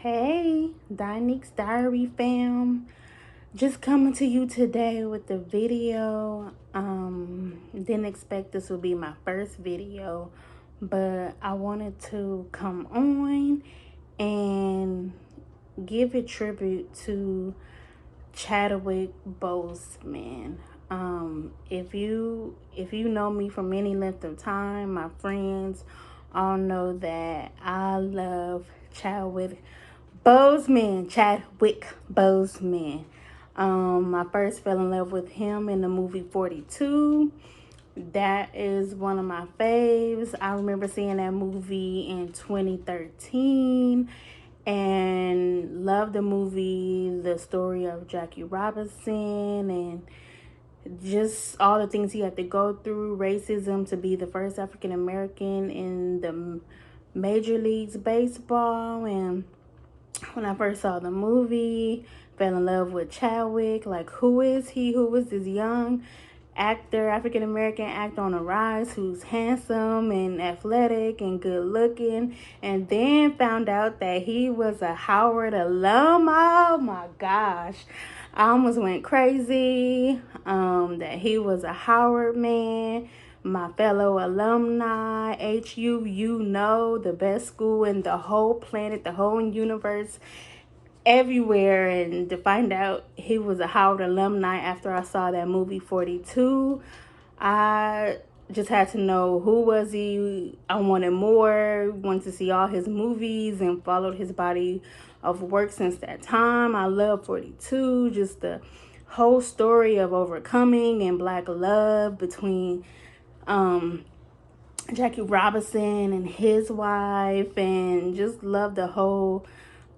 Hey, Dynix Diary fam. Just coming to you today with the video. Didn't expect this would be my first video, but I wanted to come on and give a tribute to Chadwick Boseman. If you know me from any length of time, my friends all know that I love Chadwick Boseman. I first fell in love with him in the movie 42. That is one of my faves. I remember seeing that movie in 2013 and loved the movie, the story of Jackie Robinson, and just all the things he had to go through, racism, to be the first African American in the Major Leagues Baseball. And when I first saw the movie, fell in love with Chadwick. Like, who is he? Who is this young actor, African American actor on the rise, who's handsome and athletic and good looking? And then found out that he was a Howard alum. Oh my gosh, I almost went crazy. That he was a Howard man, my fellow alumni. HU, the best school in the whole planet, the whole universe, everywhere. And to find out he was a Howard alumni after I saw that movie 42, I just had to know, who was he. I wanted more, wanted to see all his movies and followed his body of work since that time. I love 42, just the whole story of overcoming and black love between Jackie Robinson and his wife, and just love the whole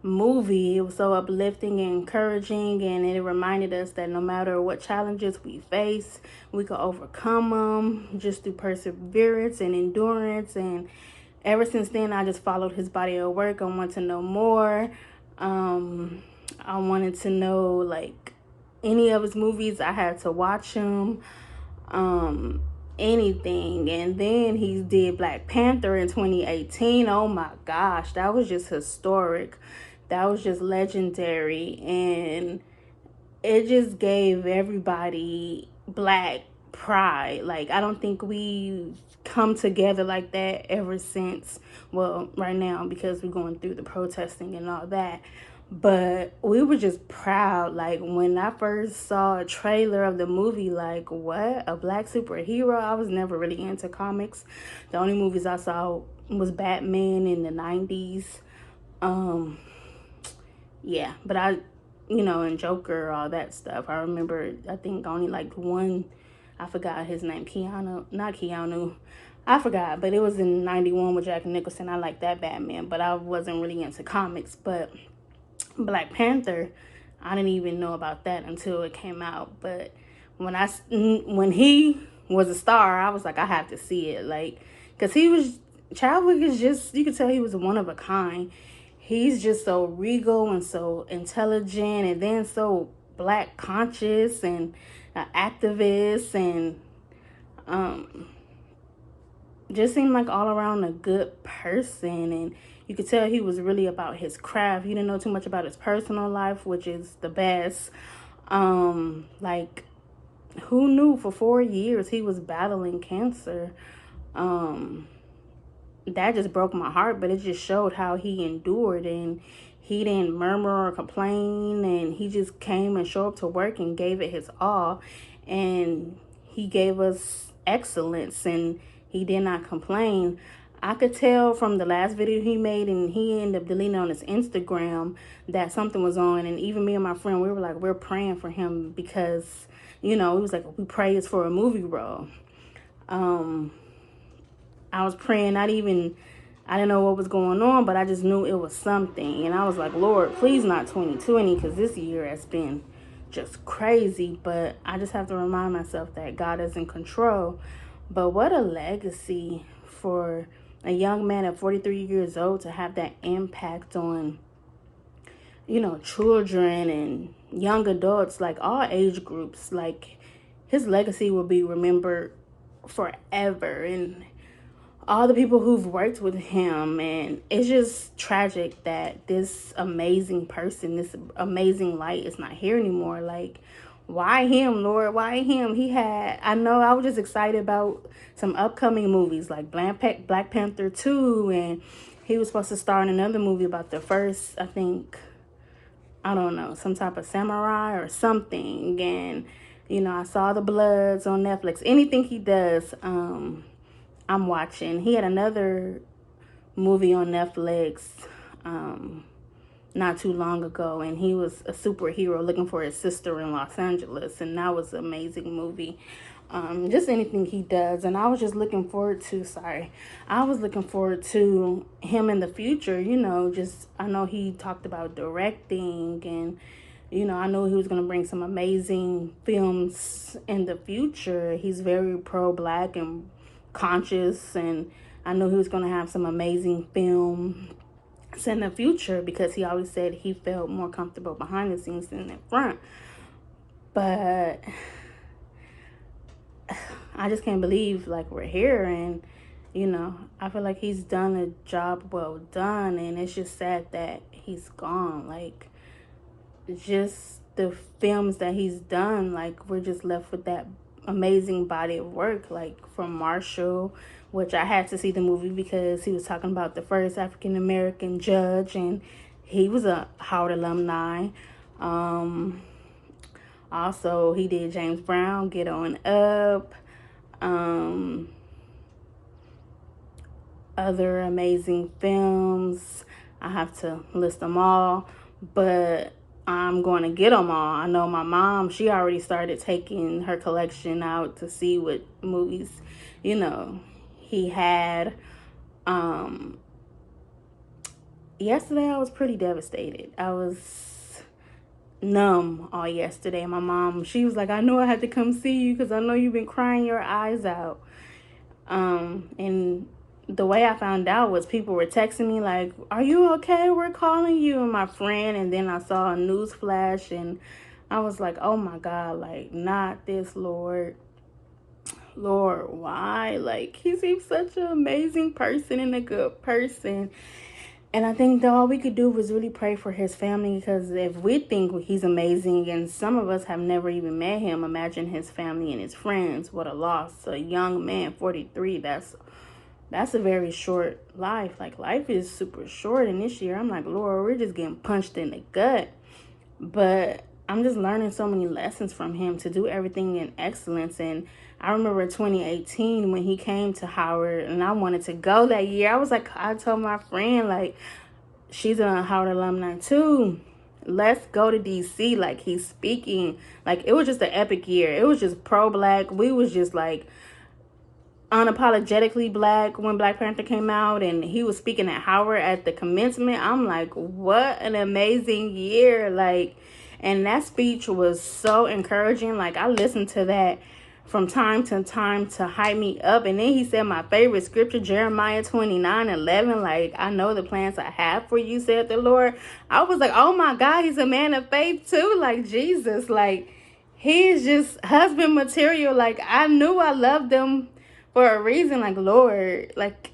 movie. It was so uplifting and encouraging, and it reminded us that no matter what challenges we face, we can overcome them just through perseverance and endurance. And ever since then, I just followed his body of work. I want to know more. I wanted to know, like, any of his movies. I had to watch him. Anything. And then he did Black Panther in 2018. Oh my gosh, that was just historic. That was just legendary, and it just gave everybody black pride. Like, I don't think we come together like that ever since, well, right now, because we're going through the protesting and all that. But we were just proud. Like, when I first saw a trailer of the movie, like, what, a black superhero? I was never really into comics. The only movies I saw was Batman in the 90s. Yeah, but and Joker, all that stuff. I remember, I think only like one, I forgot his name, not Keanu, I forgot, but it was in 91 with Jack Nicholson. I like that Batman, but I wasn't really into comics. But Black Panther, I didn't even know about that until it came out. But when he was a star, I was like, I have to see it. Like, because Chadwick is just, you could tell he was one of a kind. He's just so regal and so intelligent, and then so black conscious and an activist, and just seemed like all around a good person. And you could tell he was really about his craft. He didn't know too much about his personal life, which is the best. Like, who knew for 4 years he was battling cancer? That just broke my heart, but it just showed how he endured, and he didn't murmur or complain, and he just came and showed up to work and gave it his all. And he gave us excellence, and he did not complain. I could tell from the last video he made, and he ended up deleting on his Instagram, that something was on. And even me and my friend, we were like, we're praying for him, because, it was like, we pray it's for a movie role. I was praying, I didn't know what was going on, but I just knew it was something. And I was like, Lord, please not 2020, because this year has been just crazy. But I just have to remind myself that God is in control. But what a legacy for a young man at 43 years old to have that impact on, children and young adults, like all age groups. Like, his legacy will be remembered forever. And all the people who've worked with him. And it's just tragic that this amazing person, this amazing light is not here anymore. Like, why him, Lord? Why him? I know I was just excited about some upcoming movies like Black Panther 2, and he was supposed to star in another movie about the first, I think, I don't know, some type of samurai or something. And, I saw The Bloods on Netflix. Anything he does, I'm watching. He had another movie on Netflix not too long ago, and he was a superhero looking for his sister in Los Angeles, and that was an amazing movie. Just anything he does, and I was just looking forward to, I was looking forward to him in the future, I know he talked about directing, and I know he was going to bring some amazing films in the future. He's very pro-black and conscious, and I know he was going to have some amazing films in the future, because he always said he felt more comfortable behind the scenes than in front. But I just can't believe, like, we're here, and I feel like he's done a job well done, and it's just sad that he's gone. Like, just the films that he's done, like, we're just left with that amazing body of work, like from Marshall, which I had to see the movie because he was talking about the first African American judge, and he was a Howard alumni. Also, he did James Brown, Get On Up, other amazing films. I have to list them all, but I'm going to get them all. I know my mom, she already started taking her collection out to see what movies, he had. Yesterday I was pretty devastated. I was numb all yesterday. My mom, she was like, I know I had to come see you because I know you've been crying your eyes out. And the way I found out was people were texting me like, are you okay? We're calling you, and my friend. And then I saw a news flash, and I was like, oh my God, like, not this, Lord. Lord, why? Like, he seems such an amazing person and a good person. And I think that all we could do was really pray for his family, because if we think he's amazing and some of us have never even met him, imagine his family and his friends. What a loss. A young man, 43, that's a very short life. Like, life is super short. And this year, I'm like, Lord, we're just getting punched in the gut. But I'm just learning so many lessons from him to do everything in excellence. And I remember 2018 when he came to Howard, and I wanted to go that year. I was like, I told my friend, like, she's a Howard alumni too. Let's go to DC. Like, he's speaking. Like, it was just an epic year. It was just pro-black. We was just like unapologetically black when Black Panther came out, and he was speaking at Howard at the commencement. I'm like, what an amazing year. Like, and that speech was so encouraging. Like, I listened to that from time to time to hype me up. And then he said my favorite scripture, Jeremiah 29:11. Like, I know the plans I have for you, said the Lord. I was like, oh my God, he's a man of faith too. Like, Jesus, like, he is just husband material. Like, I knew I loved him for a reason. Like, Lord, like,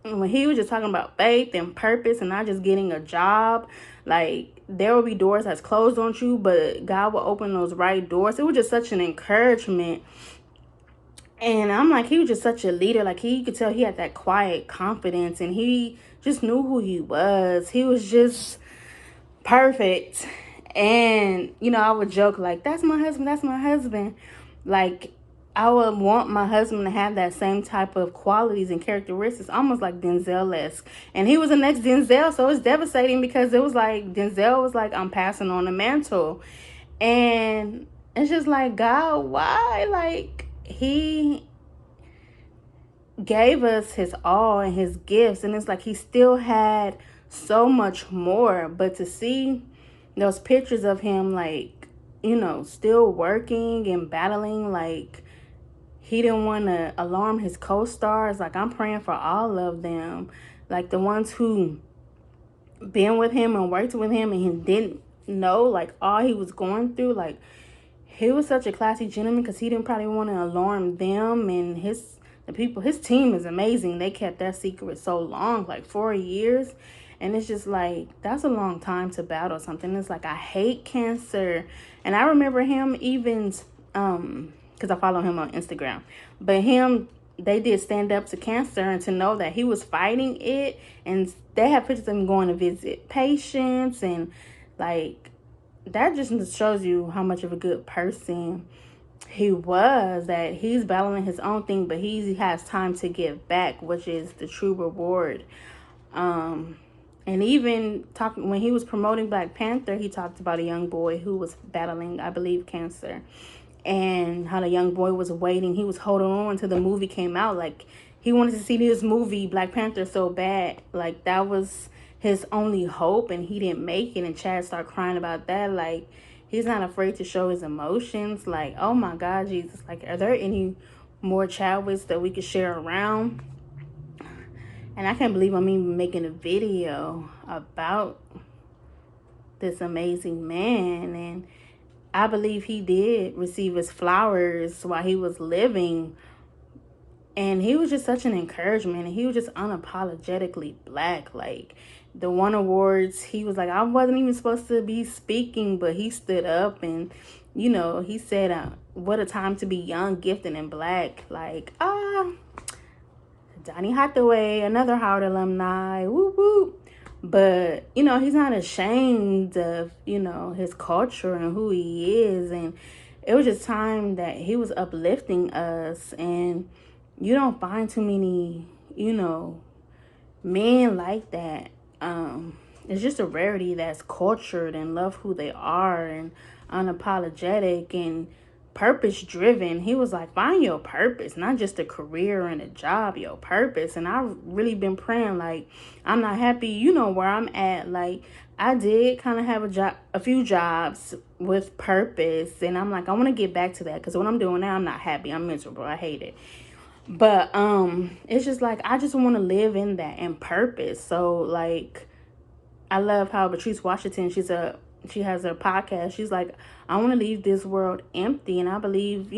when he was just talking about faith and purpose and not just getting a job, like, there will be doors that's closed on you, but God will open those right doors. It was just such an encouragement. And I'm like, he was just such a leader. Like, you could tell he had that quiet confidence, and he just knew who he was. He was just perfect. And, I would joke, like, that's my husband, that's my husband. Like, I would want my husband to have that same type of qualities and characteristics, almost like Denzel-esque. And he was the next Denzel, so it's devastating because it was like, Denzel was like, I'm passing on the mantle. And it's just like, God, why? Like, he gave us his all and his gifts, and it's like he still had so much more. But to see those pictures of him, like, still working and battling, like, he didn't want to alarm his co-stars. Like, I'm praying for all of them, like the ones who been with him and worked with him and he didn't know, like, all he was going through. Like, he was such a classy gentleman because he didn't probably want to alarm them and his the people, his team is amazing. They kept that secret so long, like 4 years. And it's just like, that's a long time to battle something. It's like, I hate cancer. And I remember him even, because I follow him on Instagram. But him, they did stand up to cancer, and to know that he was fighting it. And they have pictures of him going to visit patients. And like, that just shows you how much of a good person he was, that he's battling his own thing, but he has time to give back, which is the true reward. And even talking, when he was promoting Black Panther, he talked about a young boy who was battling, I believe, cancer, and how the young boy was waiting. He was holding on until the movie came out. Like, he wanted to see this movie, Black Panther, so bad. Like, that was his only hope, and he didn't make it. And Chad started crying about that. Like, he's not afraid to show his emotions. Like, oh my God, Jesus. Like, are there any more Chadwicks that we could share around? And I can't believe I'm even making a video about this amazing man. And I believe he did receive his flowers while he was living. And he was just such an encouragement. And he was just unapologetically Black. Like, the one awards, he was like, I wasn't even supposed to be speaking, but he stood up and, he said, what a time to be young, gifted, and Black. Like, Donny Hathaway, another Howard alumni, whoop whoop. But, he's not ashamed of, his culture and who he is. And it was just time that he was uplifting us. And you don't find too many, men like that. It's just a rarity that's cultured and love who they are and unapologetic and purpose driven. He was like, find your purpose, not just a career and a job, your purpose. And I've really been praying, like, I'm not happy, where I'm at. Like, I did kind of have a few jobs with purpose, and I'm like, I want to get back to that, because what I'm doing now, I'm not happy. I'm miserable. I hate it. But it's just like, I just want to live in that and purpose. So like, I love how Patrice Washington, she has a podcast. She's like, I want to leave this world empty. And I believe,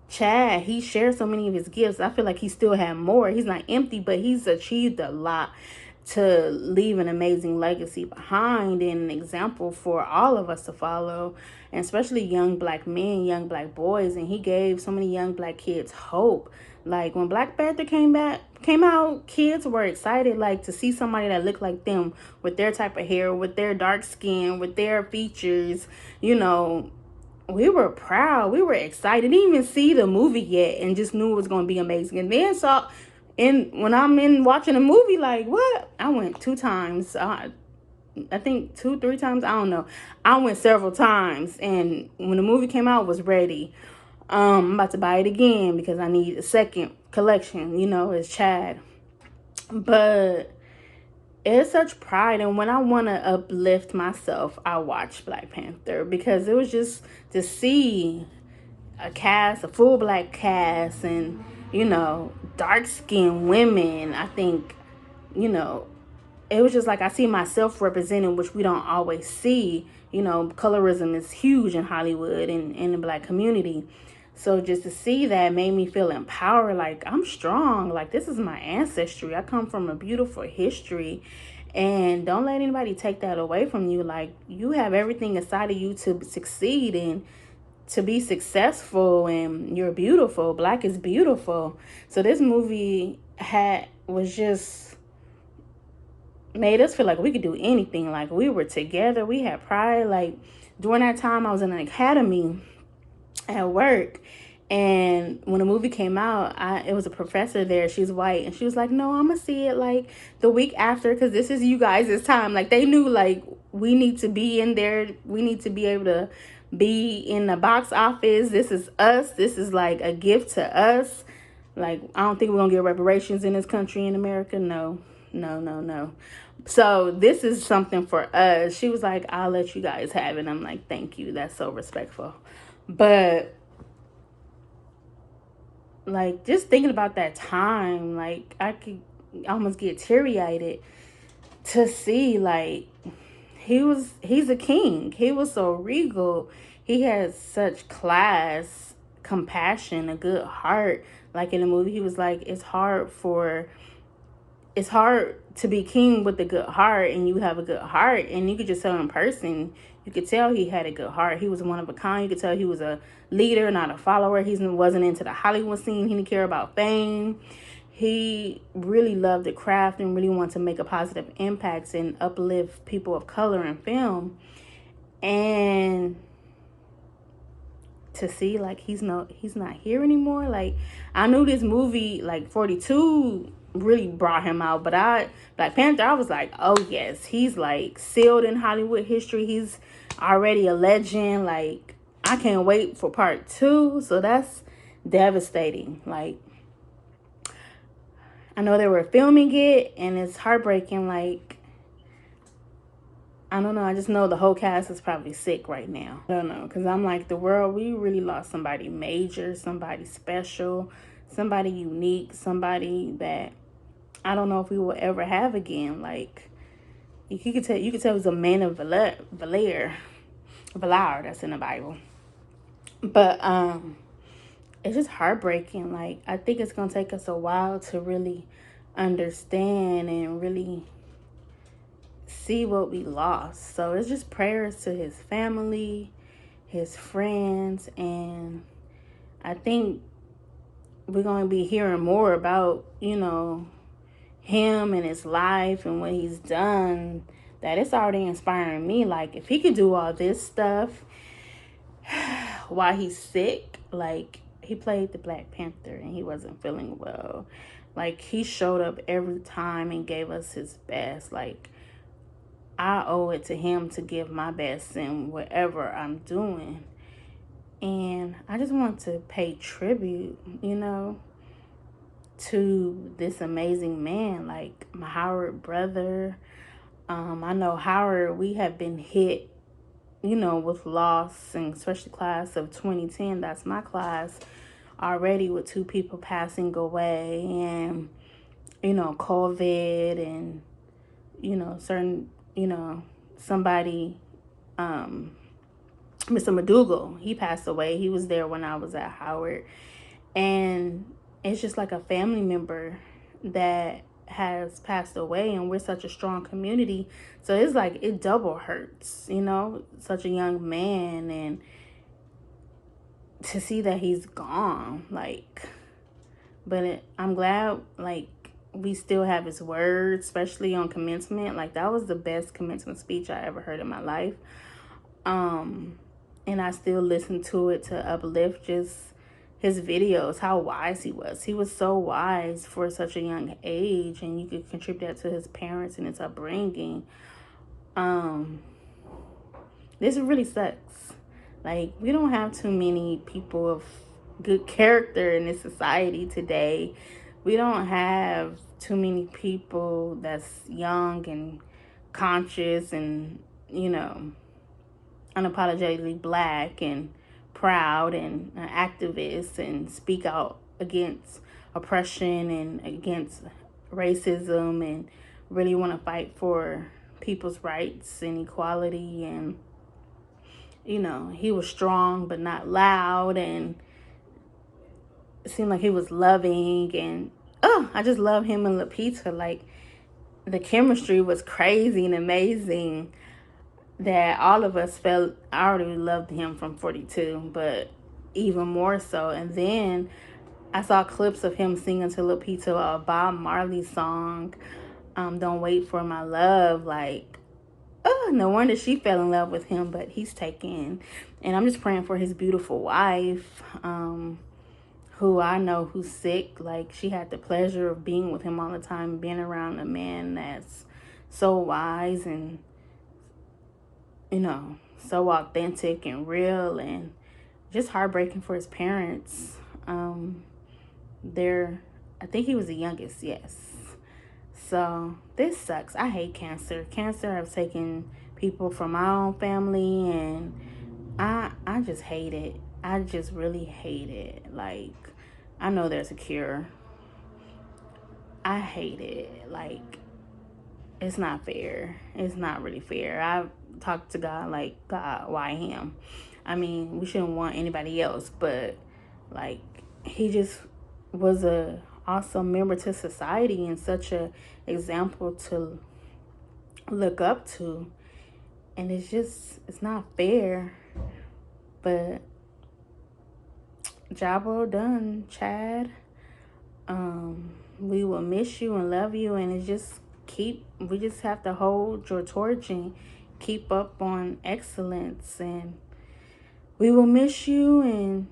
Chad, he shared so many of his gifts. I feel like he still had more. He's not empty, but he's achieved a lot to leave an amazing legacy behind and an example for all of us to follow, and especially young Black men, young Black boys. And he gave so many young Black kids hope. Like, when Black Panther came out, kids were excited, like, to see somebody that looked like them, with their type of hair, with their dark skin, with their features. We were proud. We were excited. Didn't even see the movie yet, and just knew it was going to be amazing. And then when I'm in watching a movie, like, what? I went 2 times. I think 2-3 times. I don't know. I went several times. And when the movie came out, I was ready. I'm about to buy it again because I need a second collection, as Chad. But it's such pride. And when I want to uplift myself, I watch Black Panther, because it was just to see a full Black cast, and, dark-skinned women. I think, it was just like, I see myself represented, which we don't always see. Colorism is huge in Hollywood and in the Black community. So just to see that made me feel empowered. Like, I'm strong. Like, this is my ancestry. I come from a beautiful history. And don't let anybody take that away from you. Like, you have everything inside of you to succeed and to be successful, and you're beautiful. Black is beautiful. So this movie was just made us feel like we could do anything. Like, we were together. We had pride. Like, during that time, I was in an academy at work, and when the movie came out, it was a professor there. She's white, and she was like, no, I'm gonna see it like the week after, because this is you guys' time. Like, they knew, like, we need to be in there. We need to be able to be in the box office. This is us. This is like a gift to us. Like, I don't think we're gonna get reparations in this country, in America. No. So this is something for us. She was like, I'll let you guys have it. I'm like, thank you. That's so respectful. But like, just thinking about that time, like, I could almost get teary-eyed to see, like, he's a king. He was so regal. He has such class, compassion, a good heart. Like in the movie, he was like, it's hard to be king with a good heart, and you have a good heart, and you could just tell in person. You could tell he had a good heart. He was one of a kind. You could tell he was a leader, not a follower. He wasn't into the Hollywood scene. He didn't care about fame. He really loved the craft and really wanted to make a positive impact and uplift people of color in film. And to see like he's not here anymore. Like I knew this movie like 42 really brought him out, but Black Panther, I was like, oh yes, he's like sealed in Hollywood history. He's already a legend. Like I can't wait for part 2. So that's devastating. Like I know they were filming it and it's heartbreaking. Like I don't know. I just know the whole cast is probably sick right now. I don't know. Because I'm like, the world, we really lost somebody major, somebody special, somebody unique, somebody that I don't know if we will ever have again. Like, you could tell it was a man of Valar, that's in the Bible. But it's just heartbreaking. Like, I think it's going to take us a while to really understand and really see what we lost. So it's just prayers to his family, his friends, and I think we're going to be hearing more about, him and his life and what he's done, that it's already inspiring me. Like if he could do all this stuff while he's sick, like he played the Black Panther and he wasn't feeling well. Like he showed up every time and gave us his best. Like I owe it to him to give my best in whatever I'm doing. And I just want to pay tribute, to this amazing man, like my Howard brother. I know Howard, we have been hit, with loss, and especially class of 2010, that's my class, already with 2 people passing away and, COVID and, certain, somebody, Mr. McDougal, he passed away. He was there when I was at Howard. And it's just like a family member that has passed away, and we're such a strong community. So it's like it double hurts, such a young man, and to see that he's gone, like, but I'm glad, like, we still have his words, especially on commencement. Like that was the best commencement speech I ever heard in my life. And I still listen to it to uplift just his videos, how wise he was. He was so wise for such a young age, and you could contribute that to his parents and his upbringing. This really sucks. Like, we don't have too many people of good character in this society today. We don't have too many people that's young and conscious and, unapologetically Black and proud and an activist and speak out against oppression and against racism and really want to fight for people's rights and equality. And he was strong but not loud, and it seemed like he was loving. And I just love him and Lupita. Like the chemistry was crazy and amazing, that all of us felt. I already loved him from 42, but even more so. And then I saw clips of him singing to Lupita a Bob Marley song, Don't Wait for My Love. Like, no wonder she fell in love with him, but he's taken. And I'm just praying for his beautiful wife, who I know who's sick. Like, she had the pleasure of being with him all the time, being around a man that's so wise and, so authentic and real, and just heartbreaking for his parents. I think he was the youngest, yes. So this sucks. I hate cancer. Cancer has taken people from my own family, and I just hate it. I just really hate it. Like, I know there's a cure. I hate it. Like, it's not fair. It's not really fair. I've talked to God, like, God, why him? I mean, we shouldn't want anybody else, but like, he just was a awesome member to society and such a example to look up to. And it's not fair. But job well done, Chad. We will miss you and love you, and we just have to hold your torch and keep up on excellence. And we will miss you, and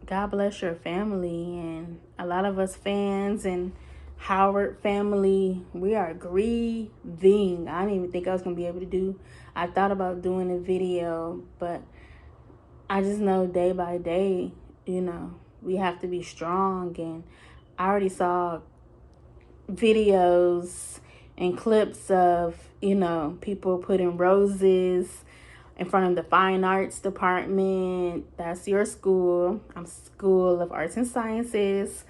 God bless your family. And a lot of us fans and Howard family, we are grieving. I didn't even think I was gonna be able to do. I thought about doing a video, but I just know day by day, we have to be strong. And I already saw videos and clips of, people putting roses in front of the fine arts department. That's your school. I'm School of Arts and Sciences,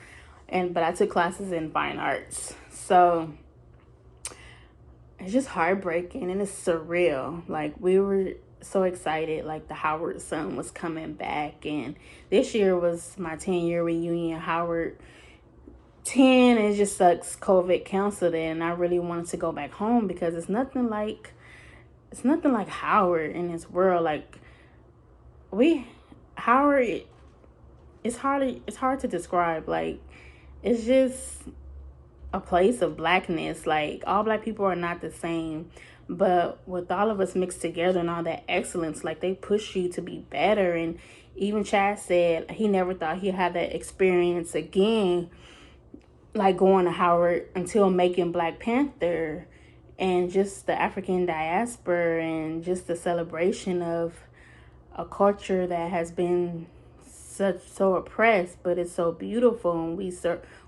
but I took classes in fine arts. So it's just heartbreaking and it's surreal. Like, we were so excited, like the Howard Sun was coming back, and this year was my 10-year reunion. Howard 10, it just sucks COVID canceled it, and I really wanted to go back home because it's nothing like Howard in this world. Like, Howard, it's hard to describe. Like, it's just a place of blackness. Like, all black people are not the same, but with all of us mixed together and all that excellence, like, they push you to be better. And even Chad said he never thought he'd have that experience again, like going to Howard, until making Black Panther, and just the African diaspora and just the celebration of a culture that has been so oppressed, but it's so beautiful. And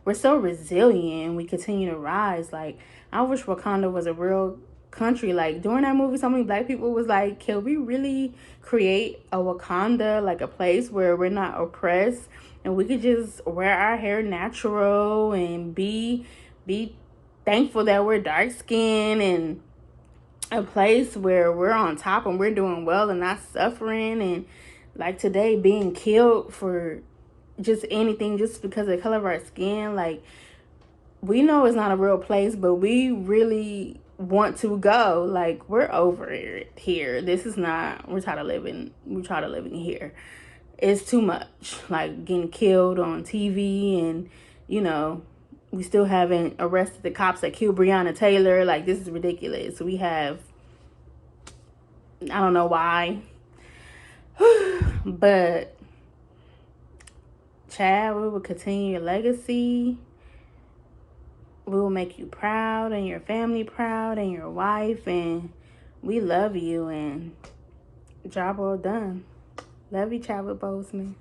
we're so resilient, and we continue to rise. Like, I wish Wakanda was a real country. Like, during that movie, so many black people was like, can we really create a Wakanda, like a place where we're not oppressed and we could just wear our hair natural and be thankful that we're dark skinned, and a place where we're on top and we're doing well and not suffering. And like today, being killed for just anything, just because of the color of our skin. Like, we know it's not a real place, but we really want to go. Like, we're over it here. This is not, we're tired of living here. It's too much. Like, getting killed on TV, and we still haven't arrested the cops that killed Breonna Taylor. Like, this is ridiculous. We have, I don't know why. But Chad, we will continue your legacy. We will make you proud and your family proud and your wife. And we love you, and job well done. Love you, Chadwick Boseman.